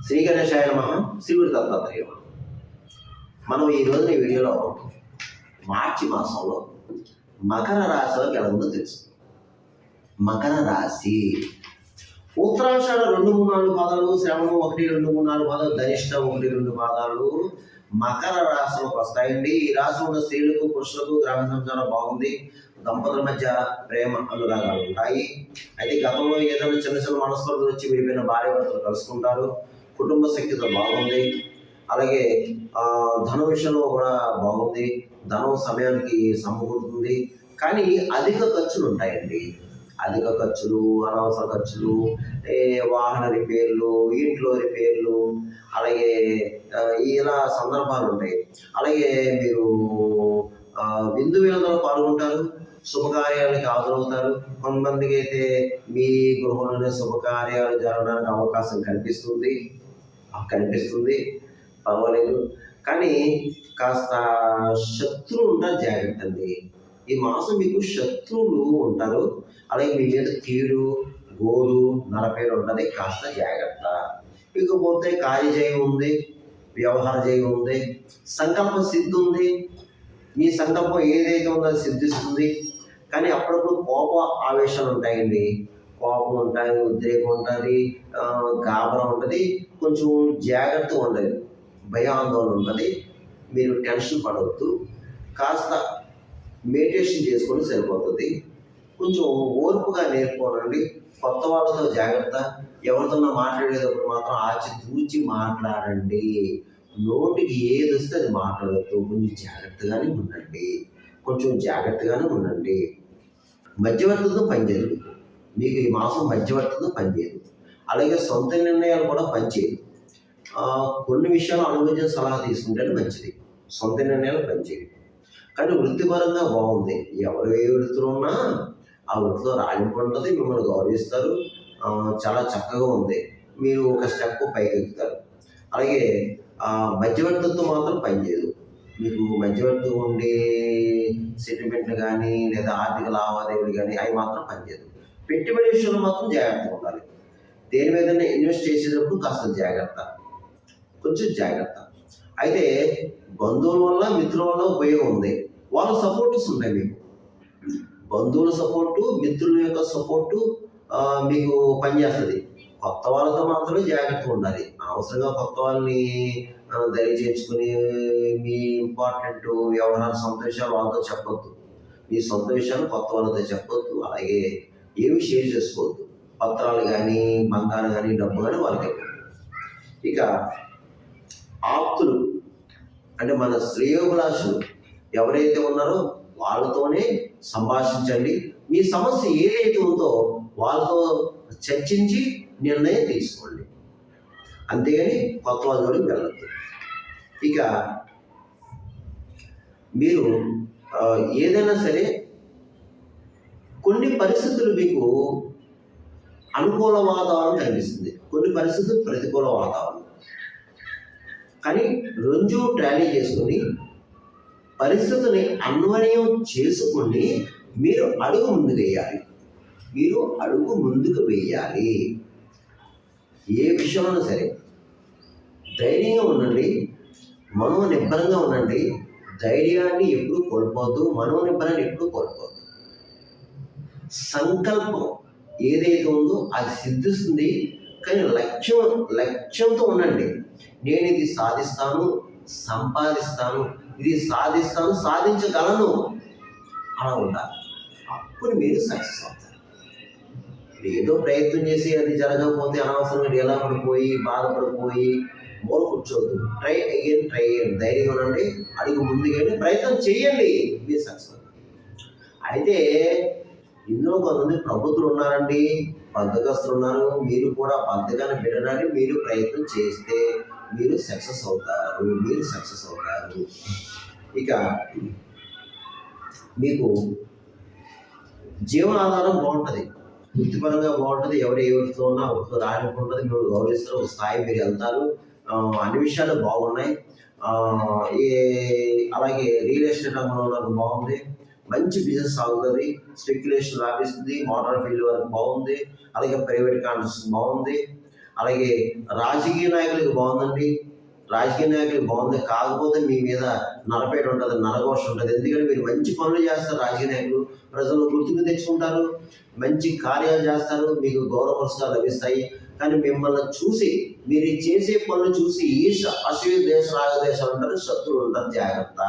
శ్రీ గణేశాయ నమః. శివుడి దత్తాత్రేయ. మనం ఈ రోజున ఈ వీడియోలో మార్చి మాసంలో మకర రాశిలోకి ఎలా ఉందో తెలుస్తుంది. మకర రాశి ఉత్తరాషాఢ 2, 3, 4 పాదాలు, శ్రవణం 1, 2, 3, 4 పాదాలు, ధనిష్ట 1, 2 పాదాలు మకర రాశిలోకి వస్తాయండి. ఈ రాశి ఉన్న స్త్రీలకు పురుషులకు గ్రామ సంచారం బాగుంది. దంపతుల మధ్య ప్రేమ అనురాగాలు ఉంటాయి. అయితే గతంలో ఏదైనా చిన్న చిన్న మనస్పర్ధలు వచ్చి విడిపోయిన భార్య భర్తలు కలుసుకుంటారు. కుటుంబ సఖ్యత బాగుంది. అలాగే ధన విషయంలో కూడా బాగుంది. ధనం సమయానికి సమకూరుతుంది. కానీ అధిక ఖర్చులు ఉంటాయండి. అధిక ఖర్చులు, అనవసర ఖర్చులు, వాహన రిపేర్లు, ఇంట్లో రిపేర్లు, అలాగే ఇలా సందర్భాలు ఉంటాయి. అలాగే మీరు విందు వినోదాలు పాల్గొంటారు. శుభకార్యాలకి హాజరవుతారు. కొంతమందికి అయితే మీ గృహంలోనే శుభకార్యాలు జరగడానికి అవకాశం కనిపిస్తుంది. పర్వాలేదు. కానీ కాస్త శత్రువులు ఉంటారు, జాగ్రత్త అండి. ఈ మాసం మీకు శత్రువులు ఉంటారు. అలాగే మీ మీద కీడు, గోడు, నరపేడు ఉంటుంది. కాస్త జాగ్రత్త. ఇకపోతే కార్యజయం ఉంది, వ్యవహార జయం ఉంది, సంకల్ప సిద్ధి ఉంది. మీ సంకల్పం ఏదైతే ఉందో అది సిద్ధిస్తుంది. కానీ అప్పుడప్పుడు కోప ఆవేశాలు ఉంటాయండి. కోపం ఉంటుంది, ఉద్రేకం ఉంటుంది, గాబరం ఉంటుంది. కొంచెం జాగ్రత్తగా ఉండాలి. భయాందోళన ఉంటుంది. మీరు టెన్షన్ పడవద్దు. కాస్త మెడిటేషన్ చేసుకొని సరిపోతుంది. కొంచెం ఓర్పుగా నేర్చుకోనండి. కొత్త వాళ్ళతో జాగ్రత్త. ఎవరితో మాట్లాడేటప్పుడు మాత్రం ఆచితూచి మాట్లాడండి. నోటికి ఏది వస్తే అది మాట్లాడవద్దు. కొంచెం జాగ్రత్తగానే ఉండండి. మధ్యవర్తితో పనిచేయదు. మీకు ఈ మాసం మధ్యవర్తితో పనిచేయదు. అలాగే సొంత నిర్ణయాలు కూడా పనిచేయదు. కొన్ని విషయాలు అనుభవించిన సలహా తీసుకుంటేనే మంచిది. సొంత నిర్ణయాలు పనిచేయదు. కానీ వృత్తిపరంగా బాగుంది. ఎవరు ఏ వృత్తిలో ఉన్నా ఆ వృత్తిలో రాణింపు ఉంటుంది. మిమ్మల్ని గౌరవిస్తారు. చాలా చక్కగా ఉంది. మీరు ఒక స్టెప్ పైకి ఎక్కుతారు. అలాగే మధ్యవర్తితో మాత్రం పనిచేయదు. మీకు మధ్యవర్తి ఉండే సెటిల్మెంట్లు కానీ లేదా ఆర్థిక లావాదేవీలు కానీ అవి మాత్రం పనిచేయదు. పెట్టుబడి విషయంలో మాత్రం జాగ్రత్తగా ఉండాలి. దేని మీద ఇన్వెస్ట్ చేసేటప్పుడు కాస్త కొంచెం జాగ్రత్త. అయితే బంధువుల వల్ల, మిత్రుల వల్ల ఉపయోగం ఉంది. వాళ్ళ సపోర్ట్స్ ఉంటాయి మీకు. బంధువుల సపోర్టు, మిత్రుల యొక్క సపోర్టు మీకు పనిచేస్తుంది. కొత్త వాళ్ళతో మాత్రమే జాగ్రత్తగా ఉండాలి. అవసరంగా కొత్త వాళ్ళని దయచేర్చుకుని మీ ఇంపార్టెంట్ వ్యవహారాలు, సొంత విషయాలు వాళ్ళతో చెప్పొద్దు. మీ సొంత విషయాలు కొత్త వాళ్ళతో చెప్పొద్దు. అలాగే ఏమి షేర్ చేసుకోవద్దు. పత్రాలు కానీ, బంగారు కానీ, డబ్బు కానీ వాళ్ళకి ఇవ్వద్దు. ఇక ఆప్తులు అంటే మన శ్రేయోభిలాషులు ఎవరైతే ఉన్నారో వాళ్ళతోనే సంభాషించండి. మీ సమస్య ఏదైతే ఉందో వాళ్ళతో చర్చించి నిర్ణయం తీసుకోండి. అంతేగాని కొత్త వాళ్ళకి వెళ్ళద్దు. ఇక మీరు ఏదైనా సరే కొన్ని పరిస్థితులు మీకు అనుకూల వాతావరణం కనిపిస్తుంది, కొన్ని పరిస్థితులు ప్రతికూల వాతావరణం. కానీ రెండు ట్రాలీ చేసుకుని పరిస్థితిని అన్వయం చేసుకుని మీరు అడుగు ముందుకు వేయాలి. ఏ విషయంలో సరే ధైర్యంగా ఉండండి. మనోనిబ్బరంగా ఉండండి. ధైర్యాన్ని ఎప్పుడూ కోల్పోవద్దు. మనోనిబ్బరాన్ని ఎప్పుడూ కోల్పోవద్దు. సంకల్పం ఏదైతే ఉందో అది సిద్ధిస్తుంది. కానీ లక్ష్యంతో ఉండండి. నేను ఇది సాధిస్తాను, సంపాదిస్తాను, ఇది సాధిస్తాను, సాధించగలను అలా ఉండాలి. అప్పుడు మీరు సక్సెస్ అవుతారు. ఏదో ప్రయత్నం చేసి అది జరగకపోతే అనవసరంగా ఎలా పడిపోయి బాధపడిపోయి మోరు కూర్చోవద్దు. ట్రై చేయండి. ధైర్యంగా ఉండండి. అడుగు ముందుగానే ప్రయత్నం చేయండి. మీరు సక్సెస్ అవుతారు. అయితే ఇందులో కొంతమంది ప్రబుద్ధులు ఉన్నారండి, బద్ధకస్తులు ఉన్నారు. మీరు కూడా బద్ధకాన్ని పెట్టడానికి మీరు ప్రయత్నం చేస్తే మీరు సక్సెస్ అవుతారు. ఇక మీకు జీవనాధారం బాగుంటుంది. వృత్తిపరంగా బాగుంటుంది. ఎవరు ఏ వృత్తిలో ఉన్నా వృత్తిలో రాణింపు ఉంటుంది. మీరు గౌరవిస్తారు. ఒక స్థాయి మీరు వెళ్తారు. అన్ని విషయాలు బాగున్నాయి. అలాగే రియల్ ఎస్టేట్ రంగంలో నాకు బాగుంది. మంచి బిజినెస్ సాగుతుంది. స్పెక్యులేషన్ లాభిస్తుంది. మోటార్ ఫీల్డ్ వరకు బాగుంది. అలాగే ప్రైవేట్ కాంట్రాక్ట్స్ బాగుంది. అలాగే రాజకీయ నాయకులకి బాగుందండి. రాజకీయ నాయకులకి బాగుంది. కాకపోతే మీ మీద నరపేట ఉంటుంది, నరఘోష ఉంటుంది. ఎందుకంటే మీరు మంచి పనులు చేస్తారు. రాజకీయ నాయకులు ప్రజలు గుర్తుకు తెచ్చుకుంటారు, మంచి కార్యాలు చేస్తారు, మీకు గౌరవ పురస్కారాలు లభిస్తాయి. కానీ మిమ్మల్ని చూసి, మీరు చేసే పనులు చూసి ఈర్ష, అసూయ, దేశ రాగదేశాలు ఉంటారు, శత్రువులు ఉంటారు. జాగ్రత్త.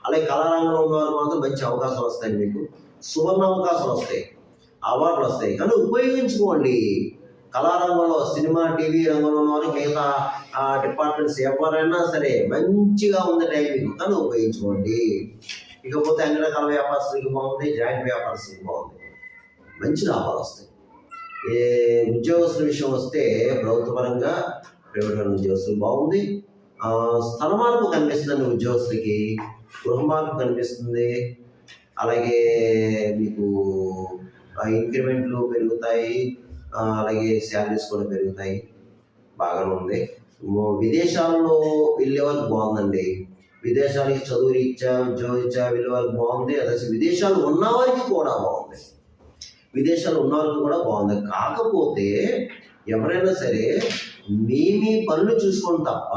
అలాగే కళారంగంలో ఉన్నవారు మాత్రం మంచి అవకాశాలు వస్తాయి, మీకు సువర్ణ అవకాశాలు వస్తాయి, అవార్డులు వస్తాయి. కానీ ఉపయోగించుకోండి. కళారంగంలో, సినిమా, టీవీ రంగంలో ఉన్నవారు, మిగతా డిపార్ట్మెంట్స్ ఎవరైనా సరే మంచిగా ఉంది టైం మీకు, కానీ ఉపయోగించుకోండి. ఇకపోతే అన్ని రకాల వ్యాపారస్తులకి బాగుంది, జాయింట్ వ్యాపారస్తులకి బాగుంది, మంచి లాభాలు వస్తాయి. ఏ ఉద్యోగస్తుల విషయం వస్తే ప్రభుత్వ పరంగా, ప్రైవేట్ ఉద్యోగస్తులు బాగుంది. స్థల మార్పు కనిపిస్తుంది ఉద్యోగస్తులకి, గృహ మార్పు కనిపిస్తుంది. అలాగే మీకు ఇంక్రిమెంట్లు పెరుగుతాయి, అలాగే శాలరీస్ కూడా పెరుగుతాయి. బాగానే ఉంది. విదేశాల్లో వెళ్ళే వాళ్ళకి బాగుందండి. విదేశాలకి చదువు రీత్యా, ఉద్యోగ రీత్యా వెళ్ళే వాళ్ళకి బాగుంది. అదే విదేశాలు ఉన్నవారికి కూడా బాగుంది. విదేశాలు ఉన్నవారికి కూడా బాగుంది. కాకపోతే ఎవరైనా సరే మీ పనులు చూసుకోండి తప్ప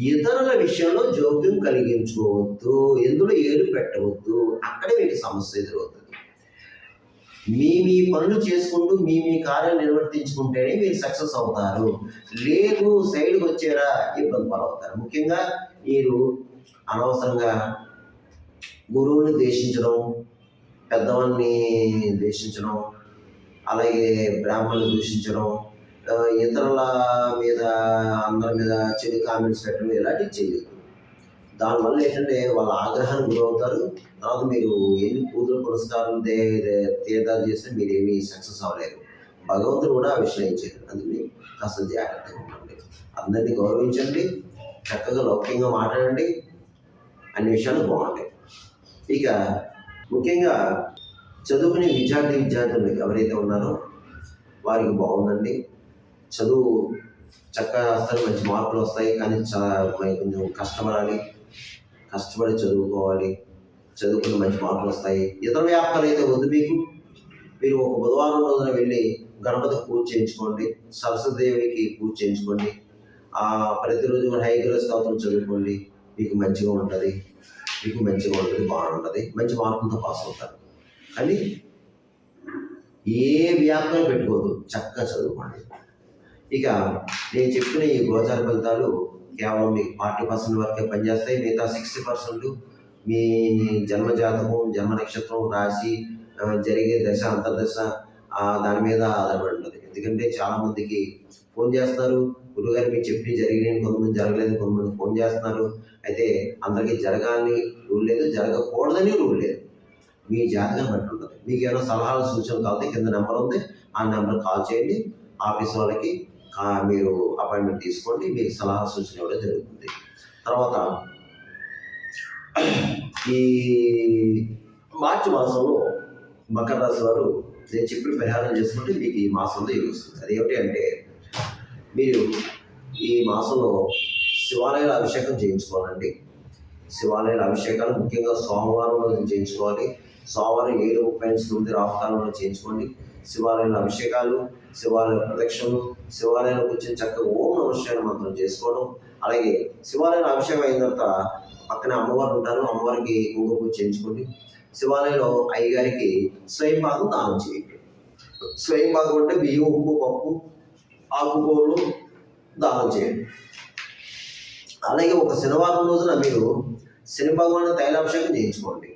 ఇతరుల విషయంలో జోక్యం కలిగించుకోవద్దు, ఎందులో ఏలు పెట్టవద్దు. అక్కడే మీకు సమస్య ఎదురవుతుంది. మీ పనులు చేసుకుంటూ మీ కార్యాలు నిర్వర్తించుకుంటేనే మీరు సక్సెస్ అవుతారు. లేదు సైడ్కి వచ్చారా ఇబ్బంది పాలవుతారు. ముఖ్యంగా మీరు అనవసరంగా గురువుని ద్వేషించడం, పెద్దవాడిని ద్వేషించడం, అలాగే బ్రాహ్మణులు దూషించడం, ఇతరుల మీద, అందరి మీద చెడు కామెంట్స్ పెట్టడం, ఇలాంటివి చేయలేదు. దానివల్ల ఏంటంటే వాళ్ళ ఆగ్రహానికి గురవుతారు. తర్వాత మీరు ఎన్ని పూజలు పురస్కారాలు తీర్థాలు చేస్తే మీరేమీ సక్సెస్ అవ్వలేరు. భగవంతుడు కూడా ఆ విషయం ఇచ్చారు. అందుకని కాస్త జాగ్రత్తగా ఉండండి. అందరినీ గౌరవించండి, చక్కగా లౌక్యంగా మాట్లాడండి, అన్ని విషయాలు బాగుంటాయి. ఇక ముఖ్యంగా చదువుకునే విద్యార్థులు ఎవరైతే ఉన్నారో వారికి బాగుందండి. చదువు చక్కగా వస్తారు, మంచి మార్కులు వస్తాయి. కానీ కొంచెం కష్టపడి చదువుకోవాలి. చదువుకుని మంచి మార్కులు వస్తాయి. ఇతర వ్యాపారాలు అయితే వద్దు మీకు. మీరు ఒక బుధవారం రోజున వెళ్ళి గణపతికి పూజ చేయించుకోండి, సరస్వతీదేవికి పూజ చేయించుకోండి, ప్రతిరోజు కూడా హైగ్రహ స్తోత్రం చదువుకోండి. మీకు మంచిగా ఉంటుంది, బాగుంటుంది. మంచి మార్కులతో పాస్ అవుతారు. కానీ ఏ వ్యాపారం పెట్టుకోదు, చక్కగా చదువుకోండి. ఇక నేను చెప్పిన ఈ గోచార ఫలితాలు కేవలం మీకు 40% వరకే పనిచేస్తాయి. మిగతా 60% మీ జన్మ జాతకం, జన్మ నక్షత్రం, రాశి, జరిగే దశ, అంతర్దశ దాని మీద ఆధారపడి ఉంటుంది. ఎందుకంటే చాలామందికి ఫోన్ చేస్తున్నారు, గురుగారు మీకు చెప్పి జరిగినాయి, కొంతమంది జరగలేదు, కొంతమంది ఫోన్ చేస్తున్నారు. అయితే అందరికీ జరగాలని రూల్ లేదు, జరగకూడదని రూల్ లేదు. మీ జాతకం బట్టి ఉంటుంది. మీకు ఏమైనా సలహాలు, సూచనలు కావాలి, కింద నెంబర్ ఉంది, ఆ నెంబర్ కాల్ చేయండి. ఆఫీస్ వాళ్ళకి మీరు అపాయింట్మెంట్ తీసుకోండి, మీకు సలహా సూచన ఇవ్వడం జరుగుతుంది. తర్వాత ఈ మార్చి మాసంలో మకర రాశి వారు నేను చెప్పిన పరిహారం చేసుకుంటే మీకు ఈ మాసంలో ఇది వస్తుంది. అదేమిటి అంటే, మీరు ఈ మాసంలో శివాలయాల అభిషేకం చేయించుకోవాలండి. శివాలయాల అభిషేకాలు ముఖ్యంగా సోమవారం రోజు చేయించుకోవాలి. సోమవారం 7:39 రాహుకాలంలో చేయించుకోండి. శివాలయాల అభిషేకాలు, శివాలయ ప్రదక్షిణలు, శివాలయాలకు వచ్చిన చక్కగా ఓం నమః శివాయ మంత్రం చేసుకోవడం. అలాగే శివాలయాల అభిషేకం అయిన తర్వాత పక్కనే అమ్మవారు ఉంటారు, అమ్మవారికి కుంకుమ పూజ చేయించుకోండి. శివాలయంలో అయ్యగారికి స్వయం భాగం దానం చేయండి. స్వయం భాగం అంటే బియ్యం, ఉప్పు, పప్పు, ఆకుకూరలు దానం చేయండి. అలాగే ఒక శనివారం రోజున మీరు శని భగవానికి తైలాభిషేకం చేయించుకోండి.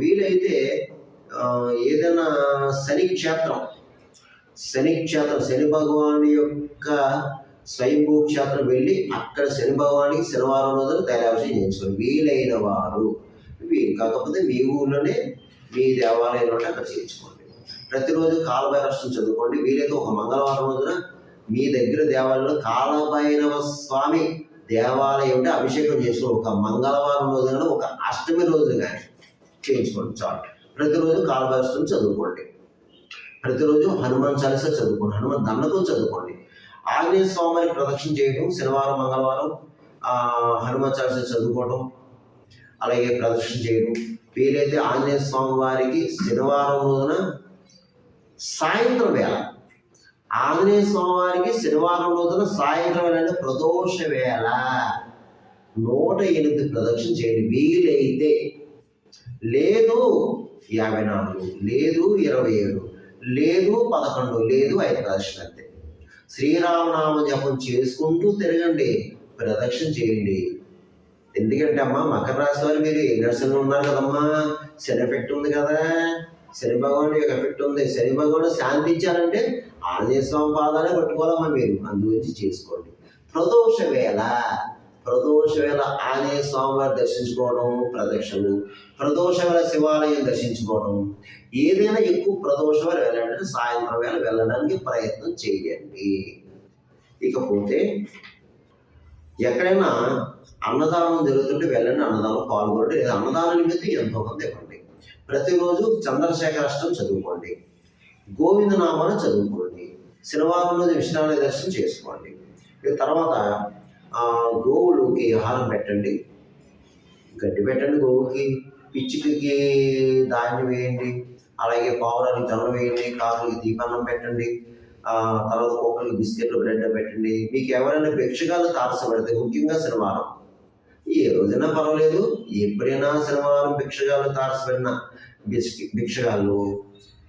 వీలైతే ఏదైనా శని క్షేత్రం, శని భగవాని యొక్క స్వయంభూ క్షేత్రం వెళ్ళి అక్కడ శని భగవానికి శనివారం రోజున తైలాభిషేకం చేయించుకోండి. వీలైన వారు, కాకపోతే మీ ఊళ్ళోనే మీ దేవాలయంలోనే అక్కడ చేయించుకోండి. ప్రతిరోజు కాలభైరవం చదువుకోండి. వీలైతే ఒక మంగళవారం రోజున మీ దగ్గర దేవాలయంలో కాలభైరవ స్వామి దేవాలయం ఉంటే అభిషేకం చేసుకోండి. ఒక మంగళవారం రోజు కానీ, ఒక అష్టమి రోజు కానీ చేయించుకోండి చాలు. ప్రతిరోజు కాలభైరవం చదువుకోండి. ప్రతిరోజు హనుమాన్ చాలీసా చదువుకోండి, హనుమాన్ దండకం చదువుకోండి. ఆంజనేయ స్వామిని ప్రదక్షిణ చేయడం, శనివారం, మంగళవారం హనుమాన్ చాలీసా చదువుకోవడం, అలాగే ప్రదక్షిణ చేయడం. వీలైతే ఆంజనేయ స్వామి వారికి శనివారం రోజున సాయంత్రం వేళ ఆంజనేయ స్వామివారికి శనివారం రోజున సాయంత్రం వేళ అంటే ప్రదోష వేళ 108 ప్రదక్షిణ చేయండి వీలైతే. లేదు 54, లేదు 27, లేదు 11, లేదు 5 ప్రదక్షిణ అంతే. శ్రీరామనామ జపం చేసుకుంటూ తిరగండి, ప్రదక్షిణ చేయండి. ఎందుకంటే అమ్మా మకర రాశి వారు మీరు ఏ దర్శనంలో ఉన్నారు కదమ్మా, శని ఎఫెక్ట్ ఉంది కదా, శని భగవాన్ యొక్క ఎఫెక్ట్ ఉంది. శని భగవాన్ శాంతించాలంటే ఆంజనేయ స్వామి పాదాలే పట్టుకోవాలమ్మా మీరు, అందుగురించి చేసుకోండి. ప్రదోష వేళ ఆంజనేయ స్వామి వారు దర్శించుకోవడం ప్రదక్షిణలు, ప్రదోష వేళ శివాలయం దర్శించుకోవడం, ఏదైనా ఎక్కువ ప్రదోష వేళ వెళ్ళాలంటే సాయంత్రం వేళ వెళ్ళడానికి ప్రయత్నం చేయండి. ఇకపోతే ఎక్కడైనా అన్నదానం జరుగుతుంటే వెళ్ళండి, అన్నదానం పాల్గొనండి, లేదా అన్నదానం నిమిత్తం ఎంతో మంది ఇవ్వండి. ప్రతిరోజు చంద్రశేఖర అష్టం చదువుకోండి, గోవిందనామాలు చదువుకోండి, శనివారం రోజు విష్ణాలయ దర్శనం చేసుకోండి. తర్వాత గోవులకి ఆహారం పెట్టండి, గడ్డి పెట్టండి, గోవుకి పిచ్చుకకి ధాన్యం వేయండి, అలాగే పావురానికి జొన్న వేయండి, కాకులకి దీపాన్నం పెట్టండి, తర్వాత కుక్కలకి బిస్కెట్లు బ్రెడ్ పెట్టండి. మీకు ఎవరైనా భిక్షగాలు తారసపడితే ముఖ్యంగా శనివారం, ఏ రోజైనా పర్వాలేదు, ఎప్పుడైనా శనివారం భిక్షగాలు తారసపడిన భిక్షగాళ్ళు,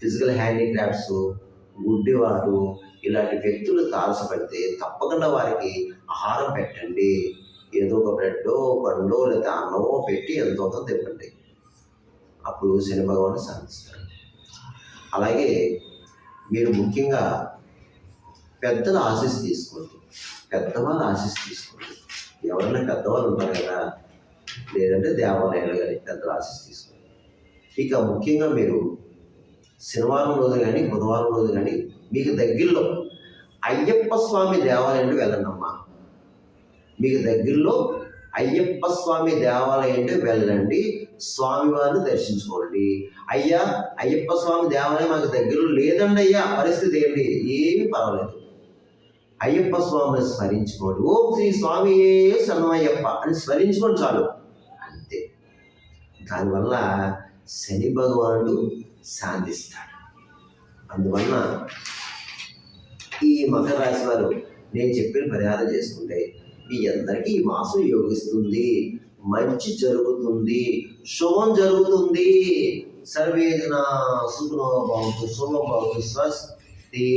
ఫిజికల్ హ్యాండిక్రాఫ్ట్స్, గుడ్డివారు ఇలాంటి వ్యక్తులు తారసపడితే తప్పకుండా వారికి ఆహారం పెట్టండి. ఏదో ఒక బ్రెడ్డో పండో లేదా అన్నమో పెట్టి ఎంతో కొంత ఇవ్వండి. అప్పుడు శని భగవాను శాంతిస్తాడు. అలాగే మీరు ముఖ్యంగా పెద్దల ఆశీస్సు తీసుకోండి, పెద్దవాళ్ళ ఆశీస్సు తీసుకోండి. ఎవరైనా పెద్దవాళ్ళు ఉంటారు కదా, లేదంటే దేవాలయాలు కానీ పెద్దల ఆశీస్సు తీసుకోండి. ఇక ముఖ్యంగా మీరు శనివారం రోజు కానీ బుధవారం రోజు కానీ మీకు దగ్గరలో అయ్యప్ప స్వామి దేవాలయం వెళ్ళండి అమ్మా. మీకు దగ్గరలో అయ్యప్ప స్వామి దేవాలయం వెళ్ళండి, స్వామివారిని దర్శించుకోండి. అయ్యా అయ్యప్ప స్వామి దేవాలయం మాకు దగ్గరలో లేదండి అయ్యా, పరిస్థితి ఏంటి, ఏమీ పర్వాలేదు, అయ్యప్ప స్వామిని స్మరించుకోండి. ఓం శ్రీ స్వామి శరణమయ్యప్ప అని స్మరించుకోండి చాలు, అంతే. దానివల్ల శని భగవానుడు శాంతిస్తాడు. అందువలన ఈ మకర రాశి వారు నేను చెప్పిన పరిహారం చేసుకుంటే మీ అందరికీ ఈ మాసం యోగిస్తుంది, మంచి జరుగుతుంది, శుభం జరుగుతుంది. సర్వే జనా సుఖినో భవంతు, శుభం భవంతు, స్వస్తి.